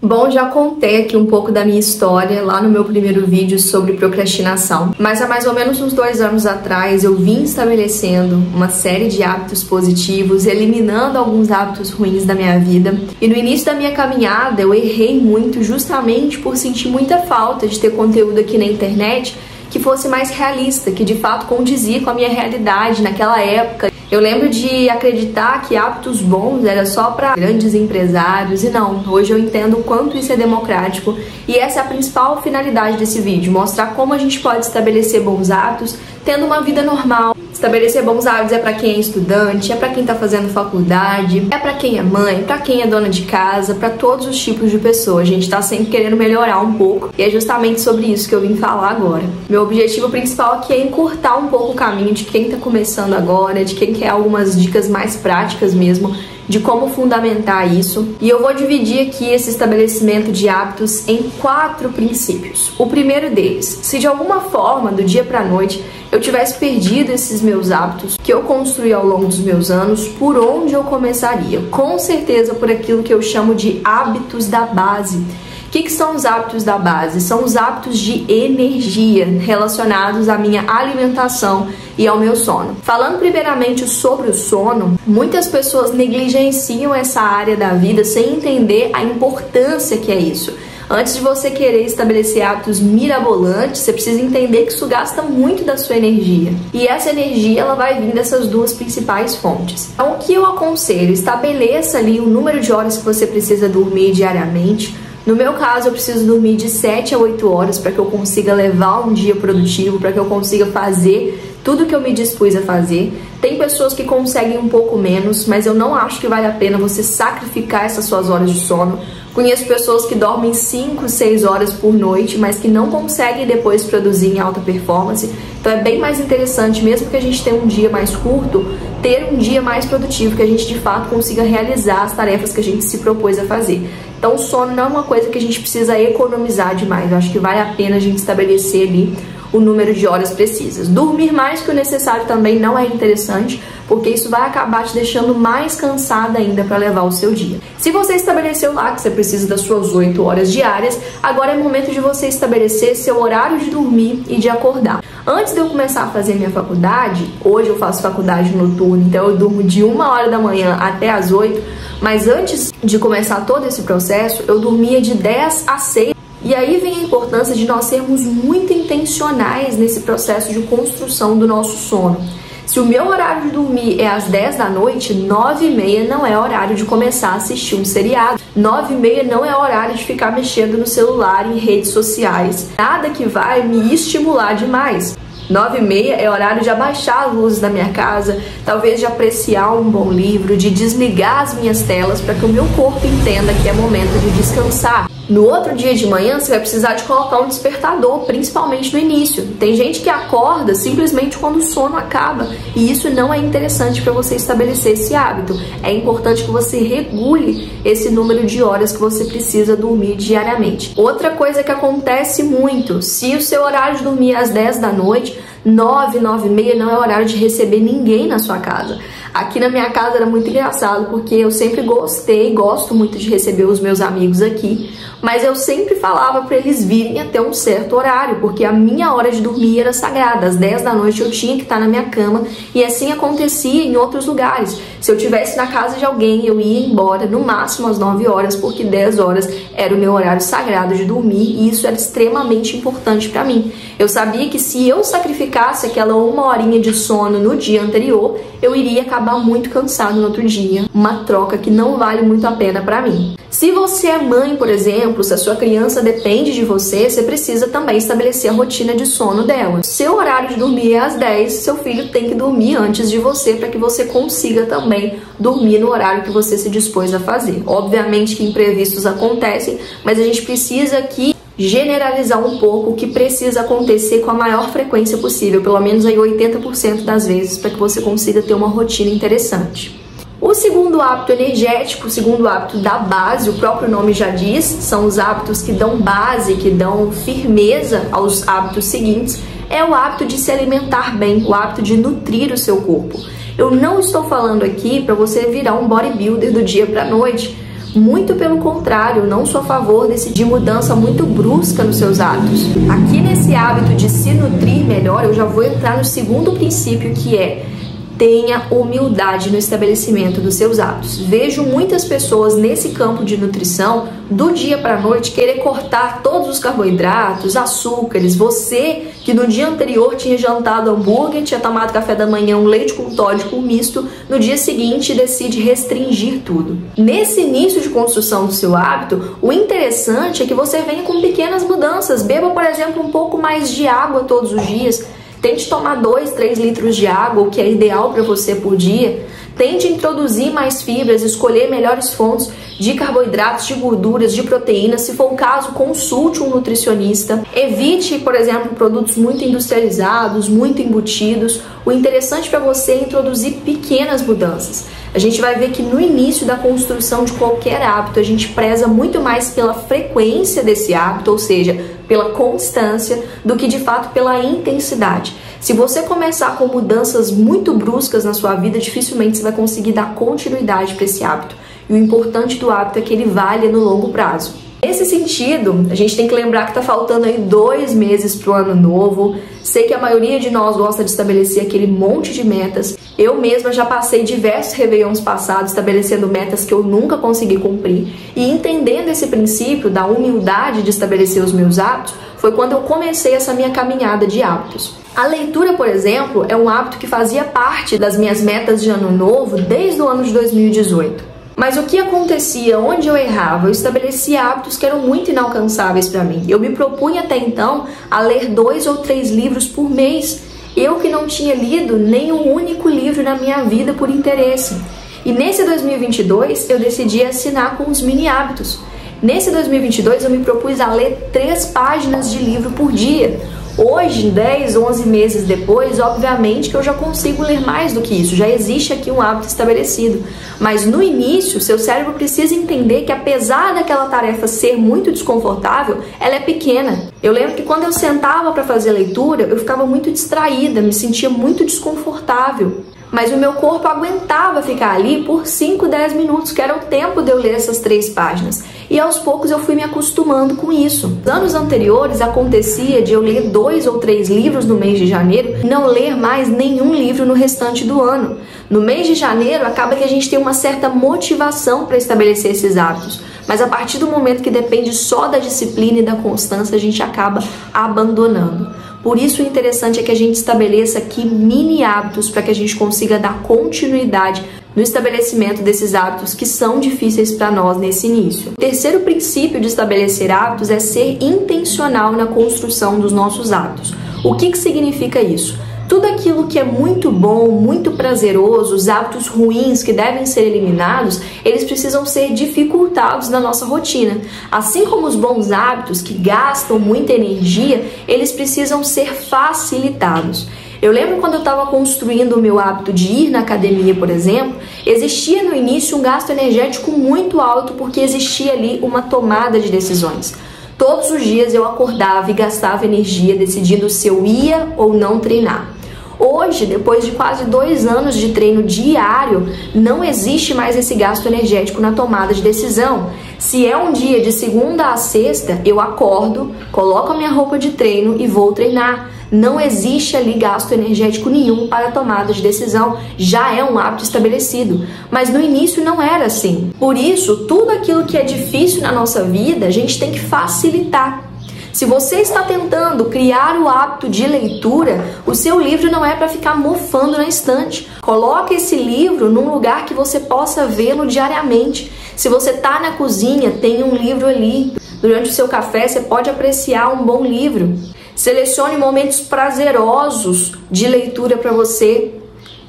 Bom, já contei aqui um pouco da minha história lá no meu primeiro vídeo sobre procrastinação, mas há mais ou menos uns 2 anos atrás eu vim estabelecendo uma série de hábitos positivos, eliminando alguns hábitos ruins da minha vida. E no início da minha caminhada eu errei muito justamente por sentir muita falta de ter conteúdo aqui na internet que fosse mais realista, que de fato condizia com a minha realidade naquela época. Eu lembro de acreditar que hábitos bons era só para grandes empresários e não. Hoje eu entendo o quanto isso é democrático e essa é a principal finalidade desse vídeo, mostrar como a gente pode estabelecer bons hábitos tendo uma vida normal. Estabelecer bons hábitos é para quem é estudante, é para quem está fazendo faculdade, é para quem é mãe, para quem é dona de casa, para todos os tipos de pessoas. A gente está sempre querendo melhorar um pouco e é justamente sobre isso que eu vim falar agora. Meu objetivo principal aqui é encurtar um pouco o caminho de quem está começando agora, de quem quer algumas dicas mais práticas mesmo, de como fundamentar isso. E eu vou dividir aqui esse estabelecimento de hábitos em 4 princípios. O primeiro deles, se de alguma forma, do dia para a noite, eu tivesse perdido esses meus hábitos que eu construí ao longo dos meus anos, por onde eu começaria? Com certeza por aquilo que eu chamo de hábitos da base. O que são os hábitos da base? São os hábitos de energia relacionados à minha alimentação e ao meu sono. Falando primeiramente sobre o sono, muitas pessoas negligenciam essa área da vida sem entender a importância que é isso. Antes de você querer estabelecer hábitos mirabolantes, você precisa entender que isso gasta muito da sua energia. E essa energia ela vai vir dessas 2 principais fontes. Então, o que eu aconselho? Estabeleça ali o número de horas que você precisa dormir diariamente. No meu caso, eu preciso dormir de 7 a 8 horas para que eu consiga levar um dia produtivo, para que eu consiga fazer tudo que eu me dispus a fazer. Tem pessoas que conseguem um pouco menos, mas eu não acho que vale a pena você sacrificar essas suas horas de sono. Conheço pessoas que dormem 5, 6 horas por noite, mas que não conseguem depois produzir em alta performance. Então é bem mais interessante, mesmo que a gente tenha um dia mais curto, ter um dia mais produtivo, que a gente de fato consiga realizar as tarefas que a gente se propôs a fazer. Então o sono não é uma coisa que a gente precisa economizar demais. Eu acho que vale a pena a gente estabelecer ali o número de horas precisas. Dormir mais que o necessário também não é interessante, porque isso vai acabar te deixando mais cansada ainda para levar o seu dia. Se você estabeleceu lá que você precisa das suas 8 horas diárias, agora é momento de você estabelecer seu horário de dormir e de acordar. Antes de eu começar a fazer minha faculdade, hoje eu faço faculdade noturna, então eu durmo de 1 hora da manhã até as 8, mas antes de começar todo esse processo, eu dormia de 10 a 6. E aí vem a importância de nós sermos muito intencionais nesse processo de construção do nosso sono. Se o meu horário de dormir é às 10 da noite, 9h30 não é horário de começar a assistir um seriado. 9h30 não é horário de ficar mexendo no celular, em redes sociais. Nada que vai me estimular demais. 9h30 é horário de abaixar as luzes da minha casa, talvez de apreciar um bom livro, de desligar as minhas telas para que o meu corpo entenda que é momento de descansar. No outro dia de manhã, você vai precisar de colocar um despertador, principalmente no início. Tem gente que acorda simplesmente quando o sono acaba, e isso não é interessante para você estabelecer esse hábito. É importante que você regule esse número de horas que você precisa dormir diariamente. Outra coisa que acontece muito, se o seu horário de dormir é às 10 da noite, 9, 9h30 não é horário de receber ninguém na sua casa. Aqui na minha casa era muito engraçado, porque eu sempre gosto muito de receber os meus amigos aqui, mas eu sempre falava para eles virem até um certo horário, porque a minha hora de dormir era sagrada. Às 10 da noite eu tinha que estar na minha cama, e assim acontecia em outros lugares. Se eu estivesse na casa de alguém, eu ia embora no máximo às 9 horas, porque 10 horas era o meu horário sagrado de dormir, e isso era extremamente importante para mim. Eu sabia que se eu sacrificasse aquela 1 horinha de sono no dia anterior, eu iria acabar muito cansado no outro dia. Uma troca que não vale muito a pena para mim. Se você é mãe, por exemplo, se a sua criança depende de você, você precisa também estabelecer a rotina de sono dela. Seu horário de dormir é às 10, seu filho tem que dormir antes de você para que você consiga também dormir no horário que você se dispôs a fazer. Obviamente que imprevistos acontecem, mas a gente precisa aqui generalizar um pouco o que precisa acontecer com a maior frequência possível, pelo menos aí 80% das vezes, para que você consiga ter uma rotina interessante. O segundo hábito energético, o segundo hábito da base, o próprio nome já diz, são os hábitos que dão base, que dão firmeza aos hábitos seguintes, é o hábito de se alimentar bem, o hábito de nutrir o seu corpo. Eu não estou falando aqui para você virar um bodybuilder do dia para a noite, Muito pelo contrário, eu não sou a favor de mudança muito brusca nos seus hábitos. Aqui nesse hábito de se nutrir melhor, eu já vou entrar no segundo princípio, que é: tenha humildade no estabelecimento dos seus hábitos. Vejo muitas pessoas nesse campo de nutrição, do dia para a noite, querer cortar todos os carboidratos, açúcares. Você que no dia anterior tinha jantado hambúrguer, tinha tomado café da manhã um leite com Toddy com misto, no dia seguinte decide restringir tudo. Nesse início de construção do seu hábito, o interessante é que você venha com pequenas mudanças. Beba, por exemplo, um pouco mais de água todos os dias. Tente tomar 2, 3 litros de água, o que é ideal para você por dia. Tente introduzir mais fibras, escolher melhores fontes de carboidratos, de gorduras, de proteínas. Se for o caso, consulte um nutricionista. Evite, por exemplo, produtos muito industrializados, muito embutidos. O interessante para você é introduzir pequenas mudanças. A gente vai ver que no início da construção de qualquer hábito, a gente preza muito mais pela frequência desse hábito, ou seja, pela constância, do que de fato pela intensidade. Se você começar com mudanças muito bruscas na sua vida, dificilmente você vai conseguir dar continuidade para esse hábito. E o importante do hábito é que ele valha no longo prazo. Nesse sentido, a gente tem que lembrar que está faltando aí 2 meses para o ano novo. Sei que a maioria de nós gosta de estabelecer aquele monte de metas. Eu mesma já passei diversos réveillons passados estabelecendo metas que eu nunca consegui cumprir. E entendendo esse princípio da humildade de estabelecer os meus hábitos, foi quando eu comecei essa minha caminhada de hábitos. A leitura, por exemplo, é um hábito que fazia parte das minhas metas de ano novo desde o ano de 2018. Mas o que acontecia, onde eu errava? Eu estabelecia hábitos que eram muito inalcançáveis para mim. Eu me propunha até então a ler 2 ou 3 livros por mês. Eu que não tinha lido nenhum único livro na minha vida por interesse. E nesse 2022 eu decidi assinar com os mini hábitos. Nesse 2022 eu me propus a ler 3 páginas de livro por dia. Hoje, 10, 11 meses depois, obviamente que eu já consigo ler mais do que isso, já existe aqui um hábito estabelecido. Mas no início, seu cérebro precisa entender que apesar daquela tarefa ser muito desconfortável, ela é pequena. Eu lembro que quando eu sentava para fazer leitura, eu ficava muito distraída, me sentia muito desconfortável. Mas o meu corpo aguentava ficar ali por 5, 10 minutos, que era o tempo de eu ler essas 3 páginas. E aos poucos eu fui me acostumando com isso. Nos anos anteriores acontecia de eu ler 2 ou 3 livros no mês de janeiro e não ler mais nenhum livro no restante do ano. No mês de janeiro acaba que a gente tem uma certa motivação para estabelecer esses hábitos. Mas a partir do momento que depende só da disciplina e da constância, a gente acaba abandonando. Por isso o interessante é que a gente estabeleça aqui mini hábitos para que a gente consiga dar continuidade no estabelecimento desses hábitos que são difíceis para nós nesse início. O terceiro princípio de estabelecer hábitos é ser intencional na construção dos nossos hábitos. O que significa isso? Tudo aquilo que é muito bom, muito prazeroso, os hábitos ruins que devem ser eliminados, eles precisam ser dificultados na nossa rotina. Assim como os bons hábitos que gastam muita energia, eles precisam ser facilitados. Eu lembro quando eu estava construindo o meu hábito de ir na academia, por exemplo, existia no início um gasto energético muito alto porque existia ali uma tomada de decisões. Todos os dias eu acordava e gastava energia decidindo se eu ia ou não treinar. Hoje, depois de quase 2 anos de treino diário, não existe mais esse gasto energético na tomada de decisão. Se é um dia de segunda a sexta, eu acordo, coloco a minha roupa de treino e vou treinar. Não existe ali gasto energético nenhum para a tomada de decisão, já é um hábito estabelecido. Mas no início não era assim. Por isso, tudo aquilo que é difícil na nossa vida, a gente tem que facilitar. Se você está tentando criar o hábito de leitura, o seu livro não é para ficar mofando na estante. Coloque esse livro num lugar que você possa vê-lo diariamente. Se você está na cozinha, tem um livro ali. Durante o seu café, você pode apreciar um bom livro. Selecione momentos prazerosos de leitura para você,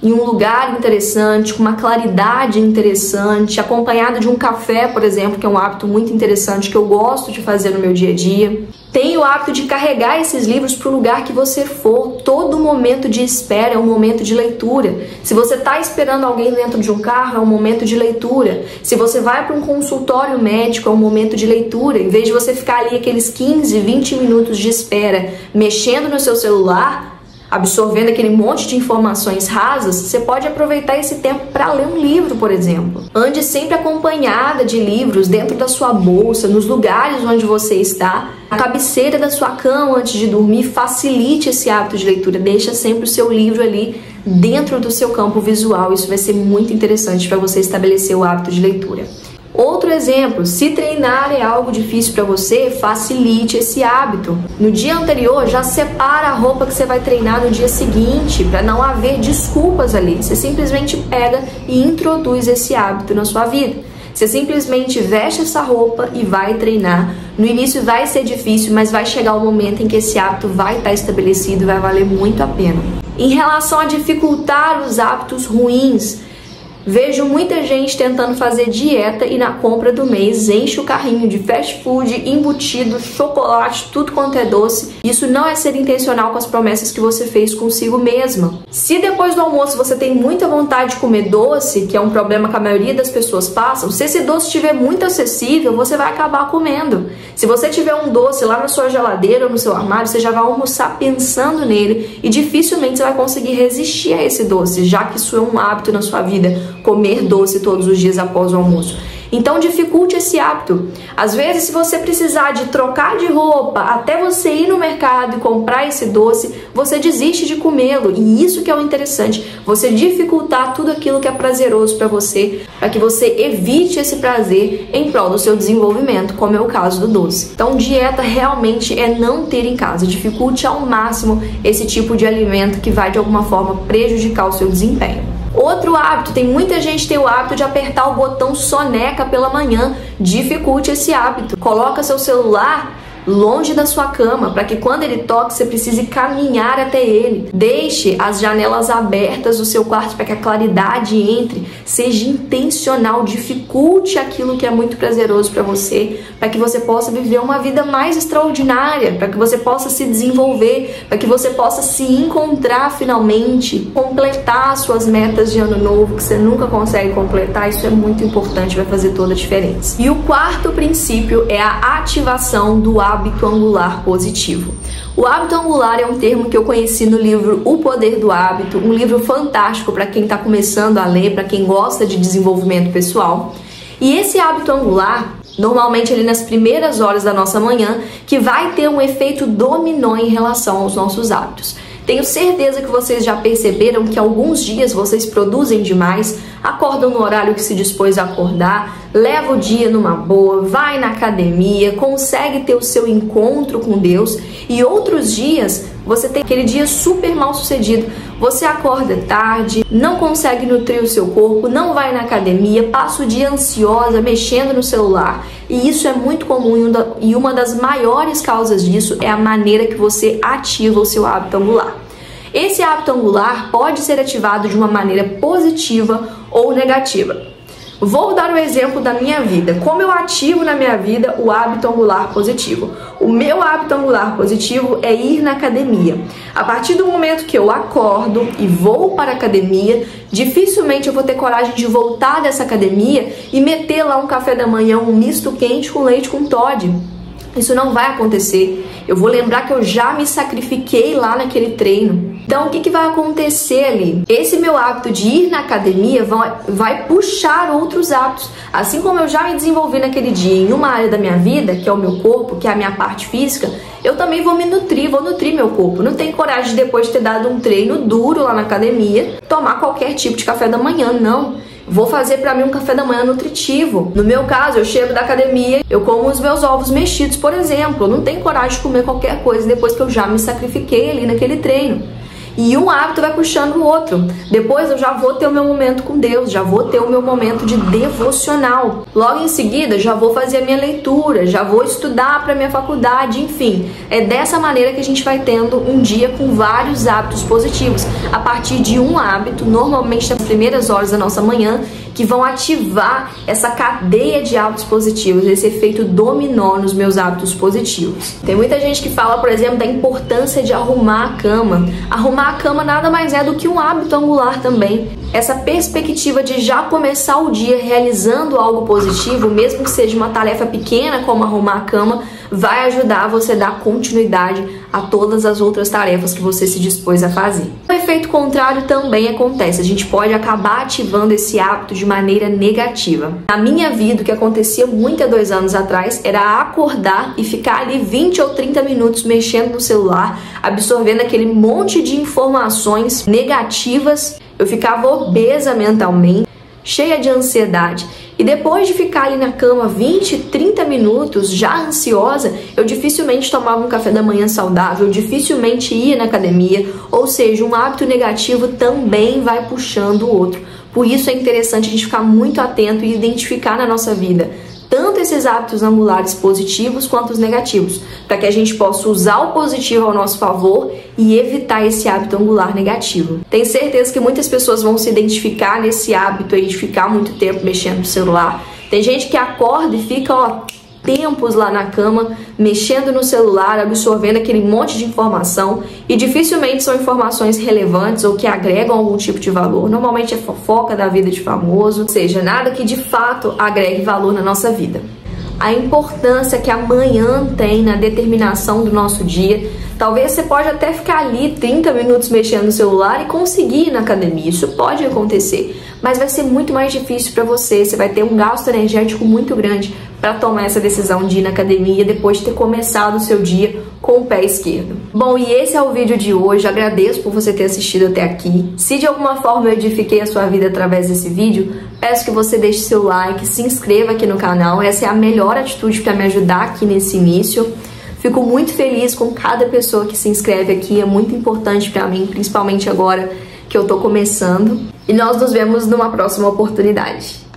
em um lugar interessante, com uma claridade interessante, acompanhado de um café, por exemplo, que é um hábito muito interessante que eu gosto de fazer no meu dia a dia. Tenha o hábito de carregar esses livros para o lugar que você for. Todo momento de espera é um momento de leitura. Se você está esperando alguém dentro de um carro, é um momento de leitura. Se você vai para um consultório médico, é um momento de leitura. Em vez de você ficar ali aqueles 15, 20 minutos de espera mexendo no seu celular, absorvendo aquele monte de informações rasas, você pode aproveitar esse tempo para ler um livro, por exemplo. Ande sempre acompanhada de livros dentro da sua bolsa, nos lugares onde você está, na cabeceira da sua cama antes de dormir. Facilite esse hábito de leitura, deixa sempre o seu livro ali dentro do seu campo visual. Isso vai ser muito interessante para você estabelecer o hábito de leitura. Outro exemplo, se treinar é algo difícil para você, facilite esse hábito. No dia anterior, já separa a roupa que você vai treinar no dia seguinte, para não haver desculpas ali. Você simplesmente pega e introduz esse hábito na sua vida. Você simplesmente veste essa roupa e vai treinar. No início vai ser difícil, mas vai chegar o momento em que esse hábito vai estar estabelecido e vai valer muito a pena. Em relação a dificultar os hábitos ruins, vejo muita gente tentando fazer dieta e na compra do mês enche o carrinho de fast food, embutido, chocolate, tudo quanto é doce. Isso não é ser intencional com as promessas que você fez consigo mesma. Se depois do almoço você tem muita vontade de comer doce, que é um problema que a maioria das pessoas passam, se esse doce estiver muito acessível, você vai acabar comendo. Se você tiver um doce lá na sua geladeira ou no seu armário, você já vai almoçar pensando nele e dificilmente você vai conseguir resistir a esse doce, já que isso é um hábito na sua vida, comer doce todos os dias após o almoço. Então dificulte esse hábito. Às vezes, se você precisar de trocar de roupa até você ir no mercado e comprar esse doce, você desiste de comê-lo. E isso que é o interessante, você dificultar tudo aquilo que é prazeroso para você, para que você evite esse prazer em prol do seu desenvolvimento, como é o caso do doce. Então dieta realmente é não ter em casa. Dificulte ao máximo esse tipo de alimento que vai de alguma forma prejudicar o seu desempenho. Outro hábito, tem muita gente que tem o hábito de apertar o botão soneca pela manhã. Dificulte esse hábito. Coloca seu celular longe da sua cama, para que quando ele toque, você precise caminhar até ele. Deixe as janelas abertas do seu quarto para que a claridade entre. Seja intencional, dificulte aquilo que é muito prazeroso para você, para que você possa viver uma vida mais extraordinária, para que você possa se desenvolver, para que você possa se encontrar finalmente, completar suas metas de ano novo que você nunca consegue completar. Isso é muito importante, vai fazer toda a diferença. E o quarto princípio é a ativação do hábito angular positivo. O hábito angular é um termo que eu conheci no livro O Poder do Hábito, um livro fantástico para quem está começando a ler, para quem gosta de desenvolvimento pessoal. E esse hábito angular, normalmente ele nas primeiras horas da nossa manhã, que vai ter um efeito dominó em relação aos nossos hábitos. Tenho certeza que vocês já perceberam que alguns dias vocês produzem demais, acordam no horário que se dispôs a acordar, leva o dia numa boa, vai na academia, consegue ter o seu encontro com Deus, e outros dias você tem aquele dia super mal sucedido. Você acorda tarde, não consegue nutrir o seu corpo, não vai na academia, passa o dia ansiosa, mexendo no celular. E isso é muito comum, e uma das maiores causas disso é a maneira que você ativa o seu hábito angular. Esse hábito angular pode ser ativado de uma maneira positiva ou negativa. Vou dar um exemplo da minha vida. Como eu ativo na minha vida o hábito angular positivo? O meu hábito angular positivo é ir na academia. A partir do momento que eu acordo e vou para a academia, dificilmente eu vou ter coragem de voltar dessa academia e meter lá um café da manhã, um misto quente com leite com Toddy. Isso não vai acontecer. Eu vou lembrar que eu já me sacrifiquei lá naquele treino. Então, o que vai acontecer ali? Esse meu hábito de ir na academia vai puxar outros hábitos. Assim como eu já me desenvolvi naquele dia em uma área da minha vida, que é o meu corpo, que é a minha parte física, eu também vou me nutrir, vou nutrir meu corpo. Não tenho coragem de, depois de ter dado um treino duro lá na academia, tomar qualquer tipo de café da manhã, não. Vou fazer para mim um café da manhã nutritivo. No meu caso, eu chego da academia, eu como os meus ovos mexidos, por exemplo. Eu não tenho coragem de comer qualquer coisa depois que eu já me sacrifiquei ali naquele treino. E um hábito vai puxando o outro. Depois eu já vou ter o meu momento com Deus, já vou ter o meu momento de devocional. Logo em seguida, já vou fazer a minha leitura, já vou estudar para minha faculdade, enfim. É dessa maneira que a gente vai tendo um dia com vários hábitos positivos. A partir de um hábito, normalmente nas primeiras horas da nossa manhã, que vão ativar essa cadeia de hábitos positivos, esse efeito dominó nos meus hábitos positivos. Tem muita gente que fala, por exemplo, da importância de arrumar a cama. Arrumar a cama nada mais é do que um hábito angular também. Essa perspectiva de já começar o dia realizando algo positivo, mesmo que seja uma tarefa pequena como arrumar a cama, vai ajudar você a dar continuidade a todas as outras tarefas que você se dispôs a fazer. O efeito contrário também acontece, a gente pode acabar ativando esse hábito de maneira negativa. Na minha vida, o que acontecia muito há 2 anos atrás era acordar e ficar ali 20 ou 30 minutos mexendo no celular, absorvendo aquele monte de informações negativas. Eu ficava obesa mentalmente, cheia de ansiedade. E depois de ficar ali na cama 20, 30 minutos, já ansiosa, eu dificilmente tomava um café da manhã saudável, dificilmente ia na academia, ou seja, um hábito negativo também vai puxando o outro. Por isso é interessante a gente ficar muito atento e identificar na nossa vida tanto esses hábitos angulares positivos quanto os negativos, para que a gente possa usar o positivo ao nosso favor e evitar esse hábito angular negativo. Tenho certeza que muitas pessoas vão se identificar nesse hábito aí de ficar muito tempo mexendo no celular. Tem gente que acorda e fica, tempos lá na cama, mexendo no celular, absorvendo aquele monte de informação, e dificilmente são informações relevantes ou que agregam algum tipo de valor. Normalmente é fofoca da vida de famoso, ou seja, nada que de fato agregue valor na nossa vida. A importância que a manhã tem na determinação do nosso dia. Talvez você pode até ficar ali 30 minutos mexendo no celular e conseguir ir na academia. Isso pode acontecer, mas vai ser muito mais difícil para você. Você vai ter um gasto energético muito grande para tomar essa decisão de ir na academia depois de ter começado o seu dia com o pé esquerdo. Bom, e esse é o vídeo de hoje. Agradeço por você ter assistido até aqui. Se de alguma forma eu edifiquei a sua vida através desse vídeo, peço que você deixe seu like, se inscreva aqui no canal. Essa é a melhor atitude para me ajudar aqui nesse início. Fico muito feliz com cada pessoa que se inscreve aqui, é muito importante para mim, principalmente agora que eu tô começando. E nós nos vemos numa próxima oportunidade.